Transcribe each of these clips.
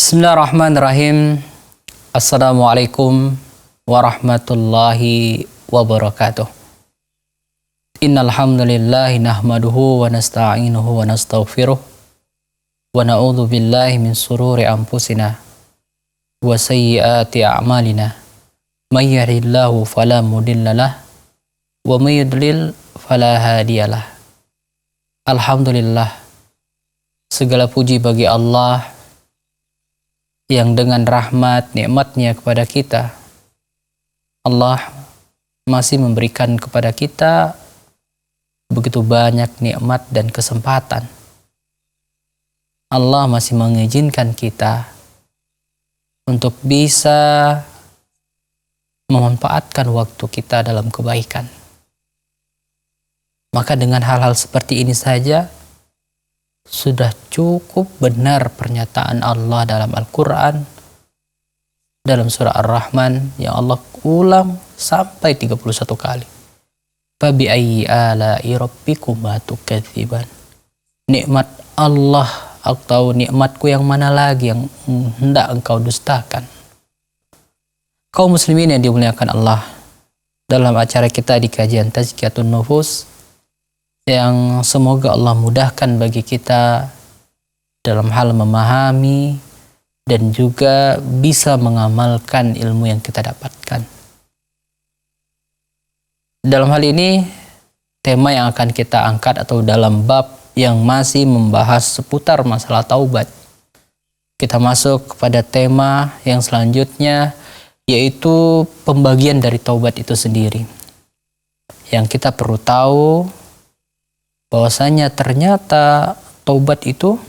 Bismillahirrahmanirrahim. Assalamualaikum warahmatullahi wabarakatuh. Innal hamdalillah nahmaduhu wa nasta'inuhu wa nastaghfiruh wa na'udzu billahi min sururi anfusina wa sayyiati a'malina. May yahdihillahu fala mudhillalah wa may yudlil fala hadiyalah. Alhamdulillah, segala puji bagi Allah yang dengan rahmat nikmatnya kepada kita, Allah masih memberikan kepada kita begitu banyak nikmat dan kesempatan. Allah masih mengizinkan kita untuk bisa memanfaatkan waktu kita dalam kebaikan. Maka dengan hal-hal seperti ini saja sudah cukup benar pernyataan Allah dalam Al-Quran, dalam surah Ar-Rahman yang Allah ulang sampai 31 kali. Fabi ayyi ala'i rabbikuma tukadziban. Nikmat Allah atau nikmatku yang mana lagi yang hendak engkau dustakan? Kaum muslimin yang dimuliakan Allah, dalam acara kita di kajian Tazkiyatun Nufus, yang semoga Allah mudahkan bagi kita dalam hal memahami dan juga bisa mengamalkan ilmu yang kita dapatkan. Dalam hal ini, tema yang akan kita angkat atau dalam bab yang masih membahas seputar masalah taubat, kita masuk kepada tema yang selanjutnya, yaitu pembagian dari taubat itu sendiri. Yang kita perlu tahu bahwasanya ternyata taubat itu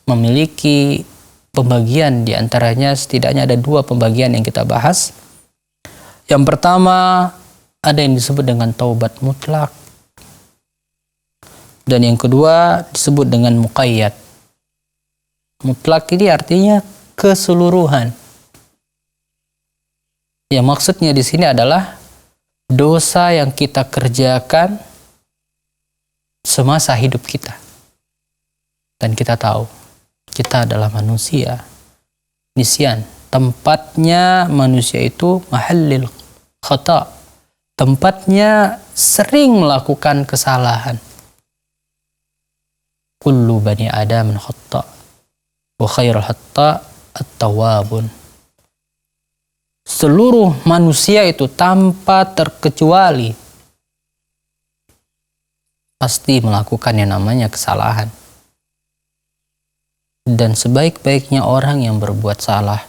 memiliki pembagian, di antaranya setidaknya ada 2 pembagian yang kita bahas. Yang pertama ada yang disebut dengan taubat mutlak, dan yang kedua disebut dengan muqayyad. Mutlak ini artinya keseluruhan. Yang maksudnya di sini adalah dosa yang kita kerjakan semasa hidup kita. Dan kita tahu, kita adalah manusia. Nisyan, tempatnya manusia itu mahallil khata'. Tempatnya sering melakukan kesalahan. Kullu bani Adam khata' wa khairul khata' at-tawwabun. Seluruh manusia itu tanpa terkecuali pasti melakukan yang namanya kesalahan. Dan sebaik-baiknya orang yang berbuat salah,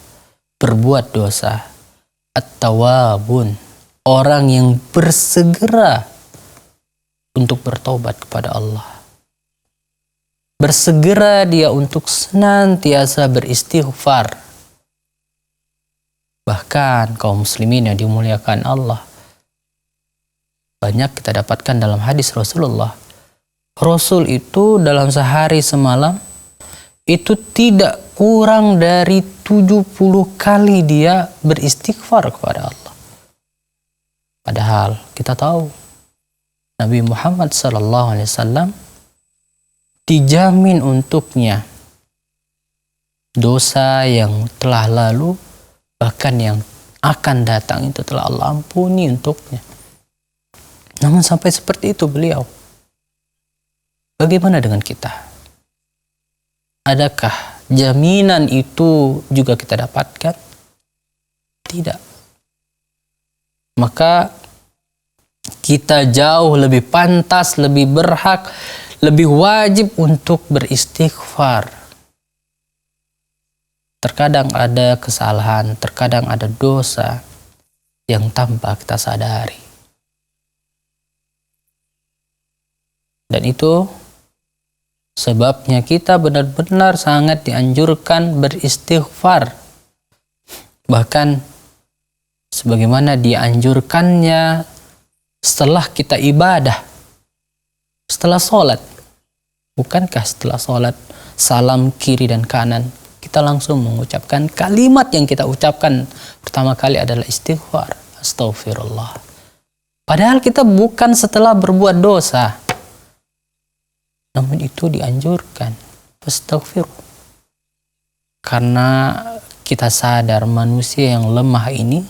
berbuat dosa, at-tawwabun, orang yang bersegera untuk bertobat kepada Allah. Bersegera dia untuk senantiasa beristighfar. Bahkan kaum muslimin yang dimuliakan Allah, banyak kita dapatkan dalam hadis Rasulullah. Rasul itu dalam sehari semalam itu tidak kurang dari 70 kali dia beristighfar kepada Allah. Padahal kita tahu Nabi Muhammad SAW dijamin untuknya dosa yang telah lalu, bahkan yang akan datang itu telah Allah ampuni untuknya. Namun sampai seperti itu beliau. Bagaimana dengan kita? Adakah jaminan itu juga kita dapatkan? Tidak. Maka kita jauh lebih pantas, lebih berhak, lebih wajib untuk beristighfar. Terkadang ada kesalahan, terkadang ada dosa yang tanpa kita sadari. Dan itu sebabnya kita benar-benar sangat dianjurkan beristighfar. Bahkan sebagaimana dianjurkannya setelah kita ibadah, setelah sholat. Bukankah setelah sholat salam kiri dan kanan kita langsung mengucapkan kalimat yang kita ucapkan pertama kali adalah istighfar, astaghfirullah. Padahal kita bukan setelah berbuat dosa, namun itu dianjurkan. Astaghfirullah. Karena kita sadar manusia yang lemah ini,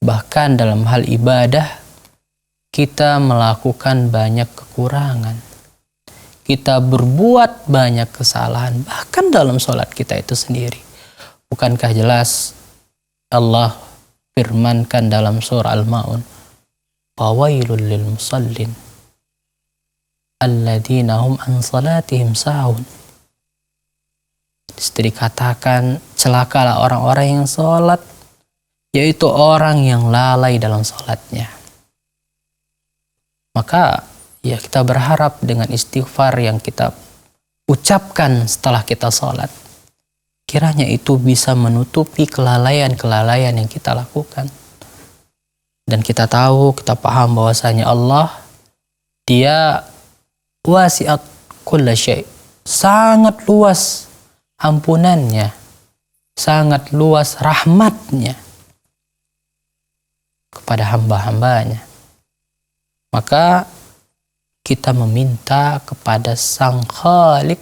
bahkan dalam hal ibadah, kita melakukan banyak kekurangan. Kita berbuat banyak kesalahan, bahkan dalam sholat kita itu sendiri. Bukankah jelas Allah firmankan dalam surah Al-Ma'un, "Fawailul lil musallin alladzina hum an salatihim sahun." Dikatakan celakalah orang-orang yang sholat, yaitu orang yang lalai dalam sholatnya. Maka ya kita berharap dengan istighfar yang kita ucapkan setelah kita sholat, kiranya itu bisa menutupi kelalaian-kelalaian yang kita lakukan. Dan kita tahu, kita paham bahwasanya Allah, Dia wasi'at kulla syai', sangat luas ampunannya, sangat luas rahmatnya kepada hamba-hambanya. Maka kita meminta kepada Sang Khalik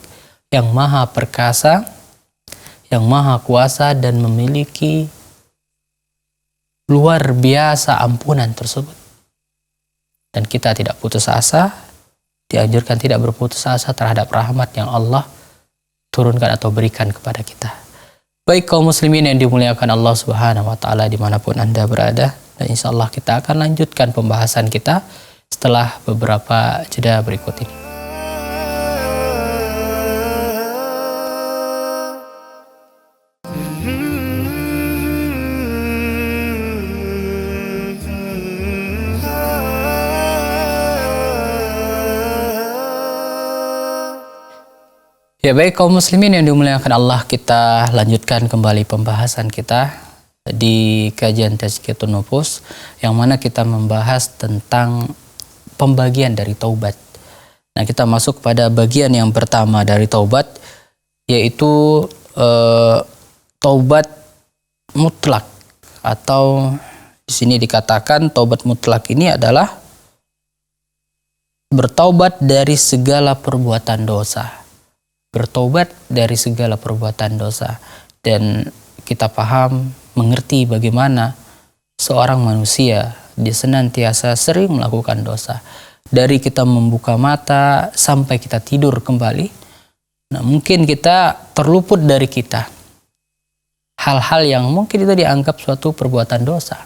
yang maha perkasa, yang maha kuasa dan memiliki luar biasa ampunan tersebut. Dan kita tidak putus asa, dianjurkan tidak berputus asa terhadap rahmat yang Allah turunkan atau berikan kepada kita. Baik kaum muslimin yang dimuliakan Allah Subhanahu wa taala dimanapun Anda berada, dan insya Allah kita akan lanjutkan pembahasan kita setelah beberapa jeda berikut ini. Ya baik kaum muslimin yang dimuliakan Allah, kita lanjutkan kembali pembahasan kita di kajian Tazkiyatun Nufus, yang mana kita membahas tentang pembagian dari taubat. Nah, kita masuk pada bagian yang pertama dari taubat, yaitu taubat mutlak, atau di sini dikatakan taubat mutlak ini adalah bertaubat dari segala perbuatan dosa. Bertobat dari segala perbuatan dosa. Dan kita paham, mengerti bagaimana seorang manusia dia senantiasa sering melakukan dosa. Dari kita membuka mata sampai kita tidur kembali, nah mungkin kita terluput dari kita hal-hal yang mungkin itu dianggap suatu perbuatan dosa.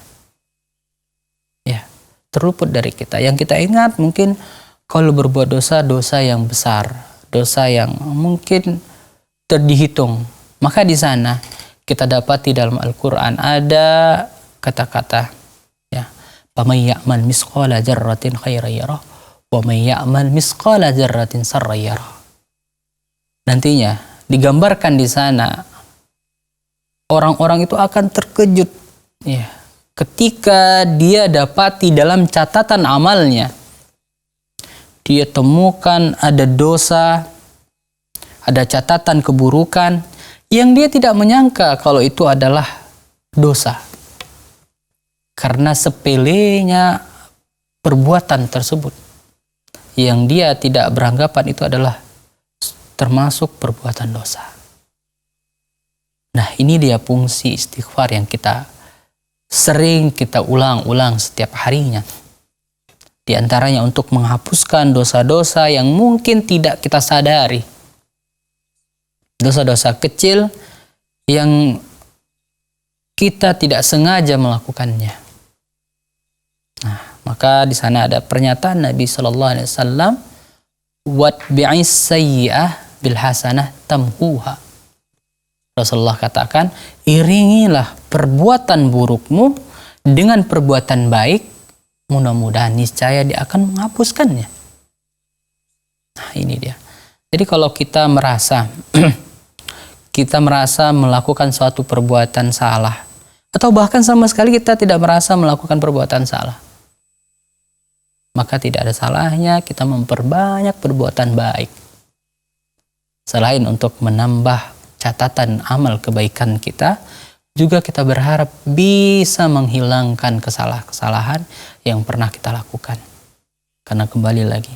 Ya, terluput dari kita. Yang kita ingat mungkin kalau berbuat dosa, dosa yang besar, dosa yang mungkin terdihitung. Maka di sana kita dapati dalam Al-Quran ada kata-kata, ya, "Faman ya'mal misqala dzarratin khairan yarah, wa man ya'mal misqala dzarratin syarran yarah." Nantinya digambarkan di sana orang-orang itu akan terkejut, ya, ketika dia dapati dalam catatan amalnya, dia temukan ada dosa, ada catatan keburukan yang dia tidak menyangka kalau itu adalah dosa. Karena sepelenya perbuatan tersebut, yang dia tidak beranggapan itu adalah termasuk perbuatan dosa. Nah, ini dia fungsi istighfar yang kita sering kita ulang-ulang setiap harinya. Di antaranya untuk menghapuskan dosa-dosa yang mungkin tidak kita sadari. Dosa-dosa kecil yang kita tidak sengaja melakukannya. Nah, maka di sana ada pernyataan Nabi Shallallahu Alaihi Wasallam, "Watbi'is sayyi'ah bil hasanah tamhuha." Rasulullah katakan, iringilah perbuatan burukmu dengan perbuatan baik, mudah-mudahan niscaya dia akan menghapuskannya. Nah, ini dia. Jadi kalau kita merasa kita merasa melakukan suatu perbuatan salah, atau bahkan sama sekali kita tidak merasa melakukan perbuatan salah, maka tidak ada salahnya kita memperbanyak perbuatan baik. Selain untuk menambah catatan amal kebaikan kita, juga kita berharap bisa menghilangkan kesalahan-kesalahan yang pernah kita lakukan. Karena kembali lagi,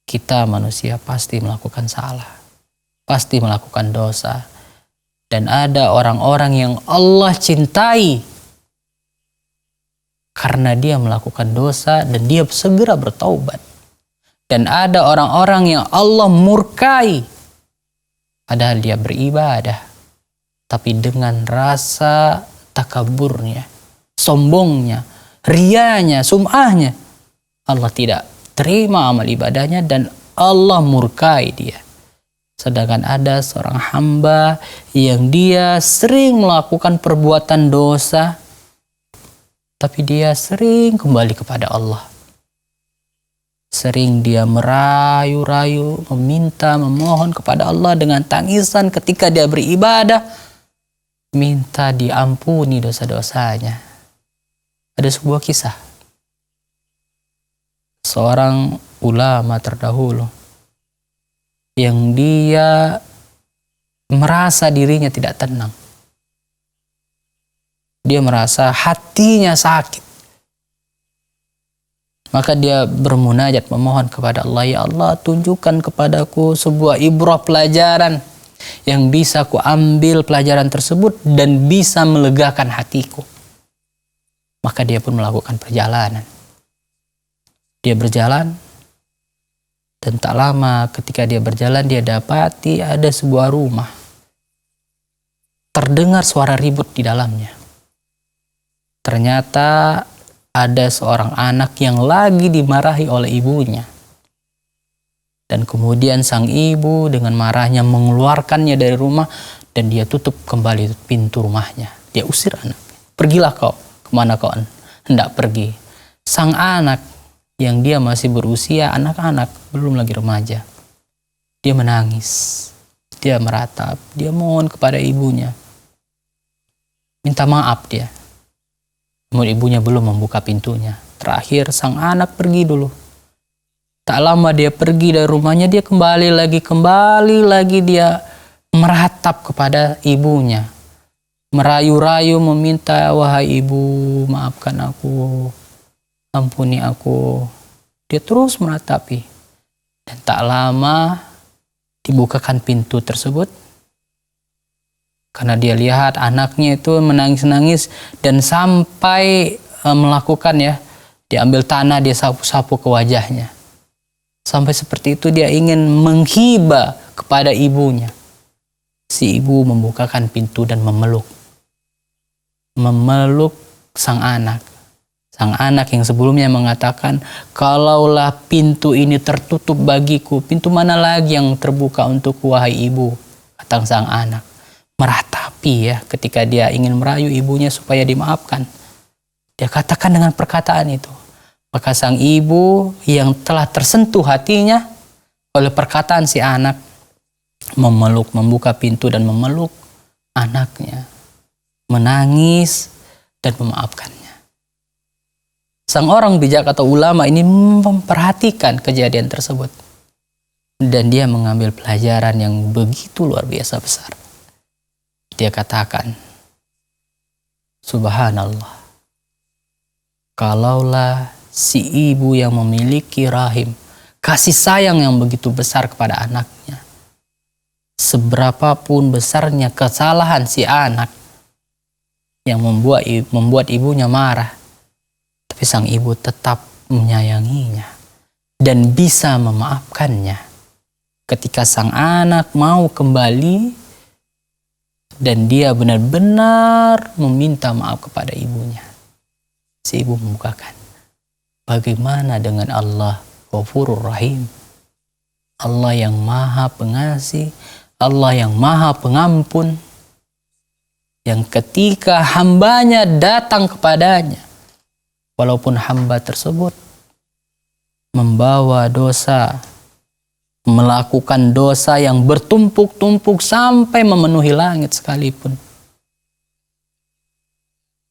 kita manusia pasti melakukan salah. pasti melakukan dosa. Dan ada orang-orang yang Allah cintai karena dia melakukan dosa dan dia segera bertaubat. Dan ada orang-orang yang Allah murkai padahal dia beribadah, tapi dengan rasa takaburnya, sombongnya, rianya, sum'ahnya, Allah tidak terima amal ibadahnya dan Allah murkai dia. Sedangkan ada seorang hamba yang dia sering melakukan perbuatan dosa, tapi dia sering kembali kepada Allah. Sering dia merayu-rayu, meminta, memohon kepada Allah dengan tangisan ketika dia beribadah, minta diampuni dosa-dosanya. Ada sebuah kisah. Seorang ulama terdahulu yang dia merasa dirinya tidak tenang. Dia merasa hatinya sakit. Maka dia bermunajat memohon kepada Allah, ya Allah, tunjukkan kepadaku sebuah ibrah pelajaran yang bisa ku ambil pelajaran tersebut dan bisa melegakan hatiku. Maka dia pun melakukan perjalanan. Dia berjalan dan tak lama ketika dia berjalan dia dapati ada sebuah rumah. Terdengar suara ribut di dalamnya. Ternyata ada seorang anak yang lagi dimarahi oleh ibunya. Dan kemudian sang ibu dengan marahnya mengeluarkannya dari rumah dan dia tutup kembali pintu rumahnya. Dia usir anak. Pergilah kau, kemana kau hendak pergi. Sang anak yang dia masih berusia anak-anak, belum lagi remaja, dia menangis, dia meratap, dia mohon kepada ibunya, minta maaf dia. Namun ibunya belum membuka pintunya. Terakhir sang anak pergi dulu. Tak lama dia pergi dari rumahnya, dia kembali lagi dia meratap kepada ibunya, merayu-rayu meminta, wahai ibu, maafkan aku, ampuni aku. Dia terus meratapi. Dan tak lama dibukakan pintu tersebut. Karena dia lihat anaknya itu menangis-nangis dan sampai melakukan diambil tanah, dia sapu-sapu ke wajahnya. Sampai seperti itu dia ingin menghibah kepada ibunya. Si ibu membukakan pintu dan memeluk sang anak. Sang anak yang sebelumnya mengatakan, kalaulah pintu ini tertutup bagiku, pintu mana lagi yang terbuka untukku, wahai ibu, kata sang anak. Meratapi ketika dia ingin merayu ibunya supaya dimaafkan. Dia katakan dengan perkataan itu. Maka sang ibu yang telah tersentuh hatinya oleh perkataan si anak, membuka pintu dan memeluk anaknya, menangis dan memaafkannya. Sang orang bijak atau ulama ini memperhatikan kejadian tersebut. Dan dia mengambil pelajaran yang begitu luar biasa besar. Dia katakan, subhanallah, kalaulah si ibu yang memiliki rahim, kasih sayang yang begitu besar kepada anaknya, seberapapun besarnya kesalahan si anak yang membuat ibunya marah, tapi sang ibu tetap menyayanginya dan bisa memaafkannya ketika sang anak mau kembali dan dia benar-benar meminta maaf kepada ibunya. Si ibu membukakan. Bagaimana dengan Allah Ghafurur Rahim? Allah yang maha pengasih, Allah yang maha pengampun, yang ketika hambanya datang kepadanya, walaupun hamba tersebut membawa dosa, melakukan dosa yang bertumpuk-tumpuk sampai memenuhi langit sekalipun,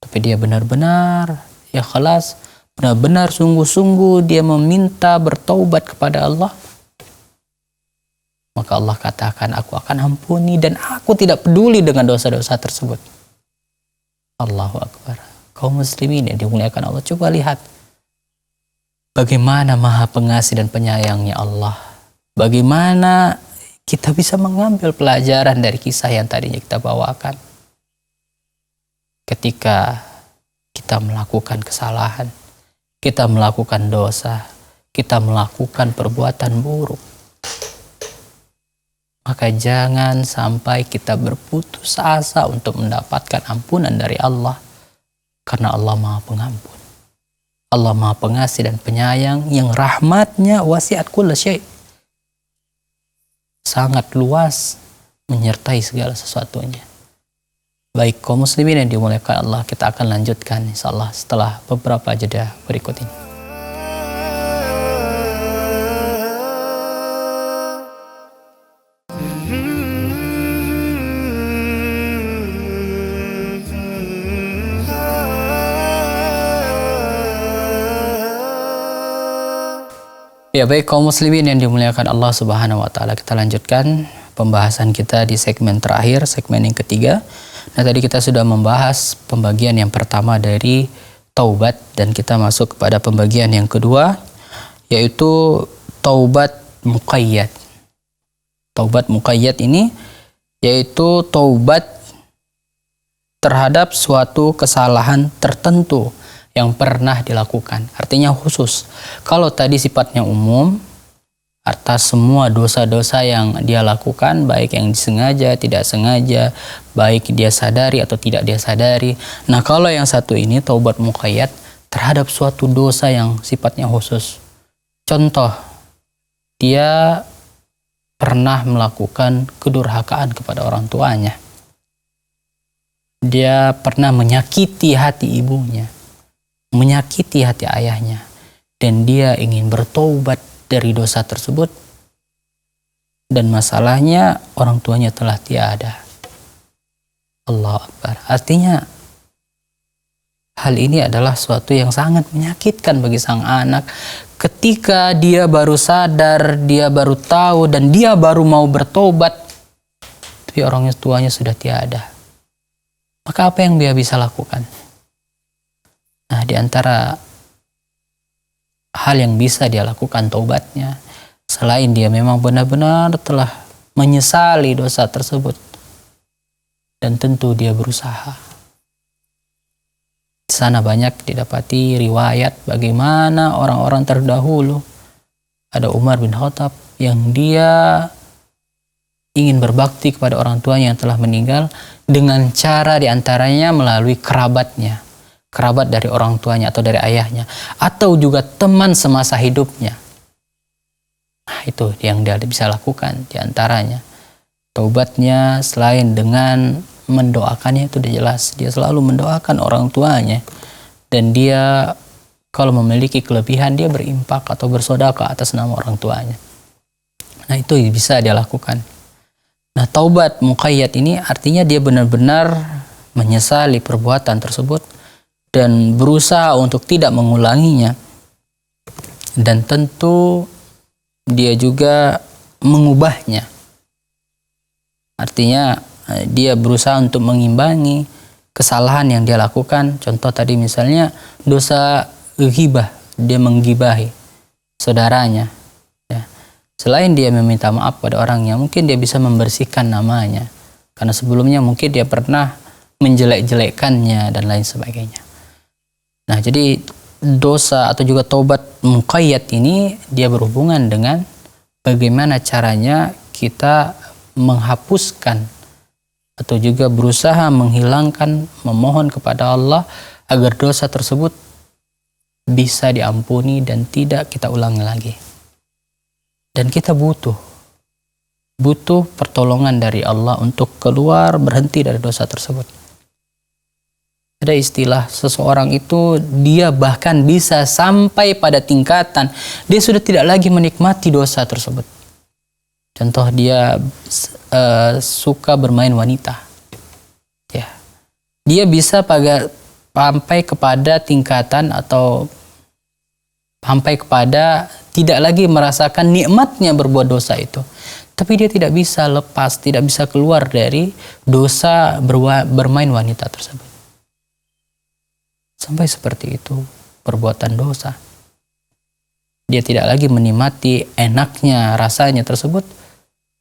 tapi dia benar-benar ikhlas, benar-benar sungguh-sungguh dia meminta bertaubat kepada Allah, maka Allah katakan, aku akan ampuni dan aku tidak peduli dengan dosa-dosa tersebut. Allahu Akbar. Kaum muslimin yang dimuliakan Allah, coba lihat bagaimana maha pengasih dan penyayangnya Allah. Bagaimana kita bisa mengambil pelajaran dari kisah yang tadinya kita bawakan. Ketika kita melakukan kesalahan, kita melakukan dosa, kita melakukan perbuatan buruk, maka jangan sampai kita berputus asa untuk mendapatkan ampunan dari Allah. Karena Allah Maha Pengampun. Allah Maha Pengasih dan Penyayang yang rahmatnya wasi'at kulla syai'. Sangat luas menyertai segala sesuatunya. Baik kaum muslimin yang dimuliakan Allah, kita akan lanjutkan insyaallah setelah beberapa jeda berikut ini. Ya, baik kaum muslimin yang dimuliakan Allah Subhanahu wa taala, kita lanjutkan pembahasan kita di segmen terakhir, segmen yang ketiga. Nah, tadi kita sudah membahas pembagian yang pertama dari taubat dan kita masuk kepada pembagian yang kedua, yaitu taubat muqayyad. Taubat muqayyad ini yaitu taubat terhadap suatu kesalahan tertentu yang pernah dilakukan. Artinya khusus. Kalau tadi sifatnya umum, atas semua dosa-dosa yang dia lakukan, baik yang disengaja, tidak sengaja, baik dia sadari atau tidak dia sadari. Nah, kalau yang satu ini taubat muqayyad terhadap suatu dosa yang sifatnya khusus. Contoh, dia pernah melakukan kedurhakaan kepada orang tuanya. Dia pernah menyakiti hati ibunya, menyakiti hati ayahnya, dan dia ingin bertobat dari dosa tersebut, dan masalahnya orang tuanya telah tiada. Allahu Akbar. Artinya hal ini adalah suatu yang sangat menyakitkan bagi sang anak. Ketika dia baru sadar, dia baru tahu, dan dia baru mau bertobat, tapi orang tuanya sudah tiada. Maka apa yang dia bisa lakukan? Nah, di antara hal yang bisa dia lakukan taubatnya, selain dia memang benar-benar telah menyesali dosa tersebut, dan tentu dia berusaha. Di sana banyak didapati riwayat bagaimana orang-orang terdahulu. Ada Umar bin Khattab yang dia ingin berbakti kepada orang tuanya yang telah meninggal dengan cara diantaranya melalui kerabatnya. Kerabat dari orang tuanya atau dari ayahnya, atau juga teman semasa hidupnya. Nah, itu yang dia bisa lakukan diantaranya. Taubatnya selain dengan mendoakannya, itu udah jelas. Dia selalu mendoakan orang tuanya. Dan dia kalau memiliki kelebihan, dia berimpak atau bersedekah atas nama orang tuanya. Nah, itu bisa dia lakukan. Nah, taubat muqayyad ini artinya dia benar-benar menyesali perbuatan tersebut dan berusaha untuk tidak mengulanginya, dan tentu dia juga mengubahnya. Artinya dia berusaha untuk mengimbangi kesalahan yang dia lakukan. Contoh tadi misalnya dosa ghibah, dia menggibahi saudaranya, ya. Selain dia meminta maaf pada orangnya, mungkin dia bisa membersihkan namanya, karena sebelumnya mungkin dia pernah menjelek-jelekkannya dan lain sebagainya. Nah, jadi dosa atau juga taubat muqayyad ini dia berhubungan dengan bagaimana caranya kita menghapuskan atau juga berusaha menghilangkan, memohon kepada Allah agar dosa tersebut bisa diampuni dan tidak kita ulangi lagi. Dan kita butuh pertolongan dari Allah untuk keluar, berhenti dari dosa tersebut. Ada istilah seseorang itu dia bahkan bisa sampai pada tingkatan dia sudah tidak lagi menikmati dosa tersebut. Contoh, dia suka bermain wanita, ya. Dia bisa sampai kepada tingkatan atau sampai kepada tidak lagi merasakan nikmatnya berbuat dosa itu, tapi dia tidak bisa lepas, tidak bisa keluar dari dosa bermain wanita tersebut. Sampai seperti itu perbuatan dosa. Dia tidak lagi menikmati enaknya rasanya tersebut,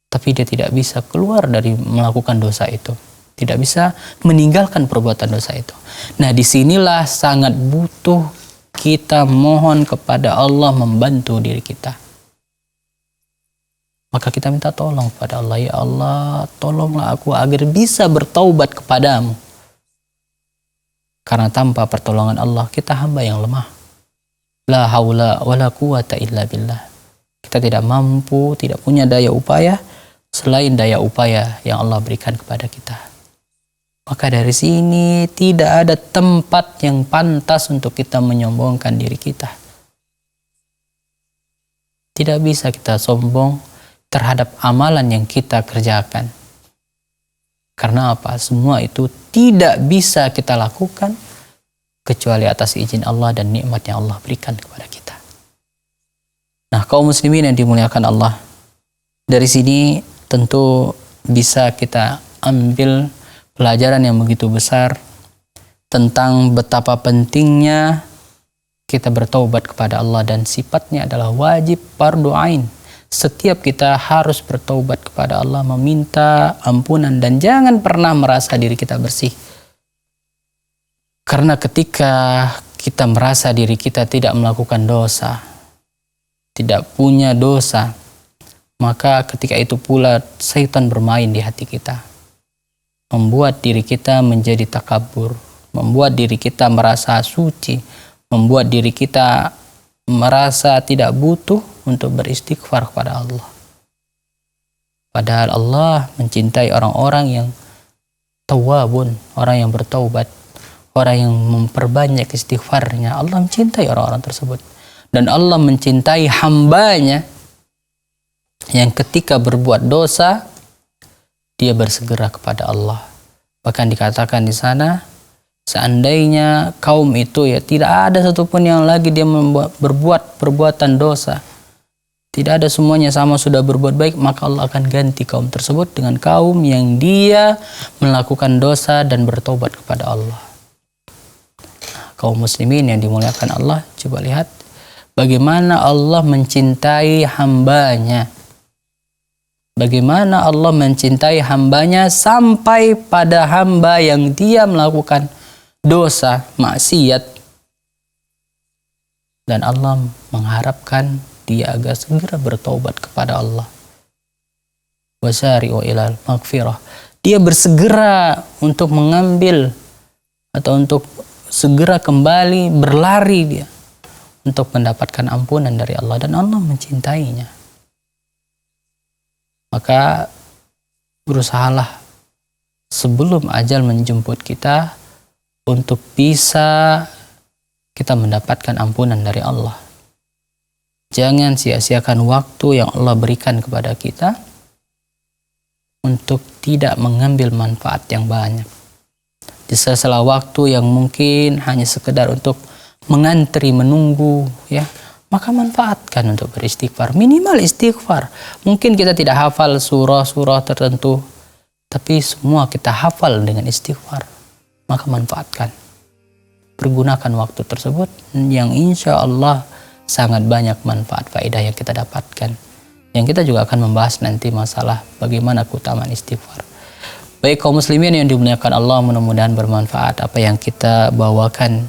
tapi dia tidak bisa keluar dari melakukan dosa itu, tidak bisa meninggalkan perbuatan dosa itu. Nah, disinilah sangat butuh kita mohon kepada Allah membantu diri kita. Maka kita minta tolong kepada Allah, ya Allah, tolonglah aku agar bisa bertaubat kepadamu. Karena tanpa pertolongan Allah, kita hamba yang lemah. La haula wa la quwata illa billah. Kita tidak mampu, tidak punya daya upaya selain daya upaya yang Allah berikan kepada kita. Maka dari sini tidak ada tempat yang pantas untuk kita menyombongkan diri kita. Tidak bisa kita sombong terhadap amalan yang kita kerjakan. Karena apa? Semua itu tidak bisa kita lakukan kecuali atas izin Allah dan nikmat yang Allah berikan kepada kita. Nah, kaum muslimin yang dimuliakan Allah, dari sini tentu bisa kita ambil pelajaran yang begitu besar tentang betapa pentingnya kita bertaubat kepada Allah, dan sifatnya adalah wajib fardu ain. Setiap kita harus bertaubat kepada Allah, meminta ampunan, dan jangan pernah merasa diri kita bersih. Karena ketika kita merasa diri kita tidak melakukan dosa, tidak punya dosa, maka ketika itu pula syaitan bermain di hati kita, membuat diri kita menjadi takabur, membuat diri kita merasa suci, membuat diri kita merasa tidak butuh untuk beristighfar kepada Allah. Padahal Allah mencintai orang-orang yang tawabun, orang yang bertaubat, orang yang memperbanyak istighfarnya. Allah mencintai orang-orang tersebut. Dan Allah mencintai hambanya yang ketika berbuat dosa, dia bersegera kepada Allah. Bahkan dikatakan di sana, seandainya kaum itu ya tidak ada satupun yang lagi dia berbuat perbuatan dosa, tidak ada, semuanya sama sudah berbuat baik, maka Allah akan ganti kaum tersebut dengan kaum yang dia melakukan dosa dan bertobat kepada Allah. Kaum muslimin yang dimuliakan Allah, coba lihat bagaimana Allah mencintai hambanya. Bagaimana Allah mencintai hambanya sampai pada hamba yang dia melakukan dosa, maksiat, dan Allah mengharapkan dia agar segera bertaubat kepada Allah. Wasari'u ilal maghfirah. Dia bersegera untuk mengambil atau untuk segera kembali berlari dia untuk mendapatkan ampunan dari Allah, dan Allah mencintainya. Maka berusahalah sebelum ajal menjemput kita untuk bisa kita mendapatkan ampunan dari Allah. Jangan sia-siakan waktu yang Allah berikan kepada kita untuk tidak mengambil manfaat yang banyak. Di sela-sela waktu yang mungkin hanya sekedar untuk mengantri, menunggu, ya, maka manfaatkan untuk beristighfar. Minimal istighfar. Mungkin kita tidak hafal surah-surah tertentu, tapi semua kita hafal dengan istighfar. Maka manfaatkan. Pergunakan waktu tersebut yang insya Allah sangat banyak manfaat faedah yang kita dapatkan. Yang kita juga akan membahas nanti masalah bagaimana keutamaan istighfar. Baik kaum muslimin yang dimuliakan Allah, mudah-mudahan bermanfaat apa yang kita bawakan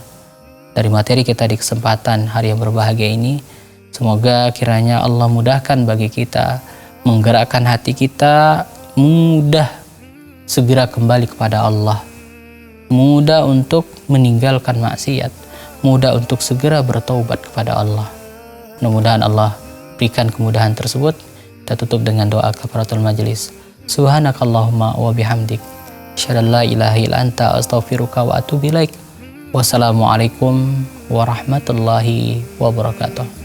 dari materi kita di kesempatan hari yang berbahagia ini. Semoga kiranya Allah mudahkan bagi kita, menggerakkan hati kita, mudah segera kembali kepada Allah, mudah untuk meninggalkan maksiat, mudah untuk segera bertaubat kepada Allah. Mudah-mudahan Allah berikan kemudahan tersebut. Kita tutup dengan doa kafaratul majelis. Subhanakallahumma wa bihamdik, asyhadu an la ilaha illa anta, astaghfiruka wa atubu ilaik. Wassalamualaikum warahmatullahi wabarakatuh.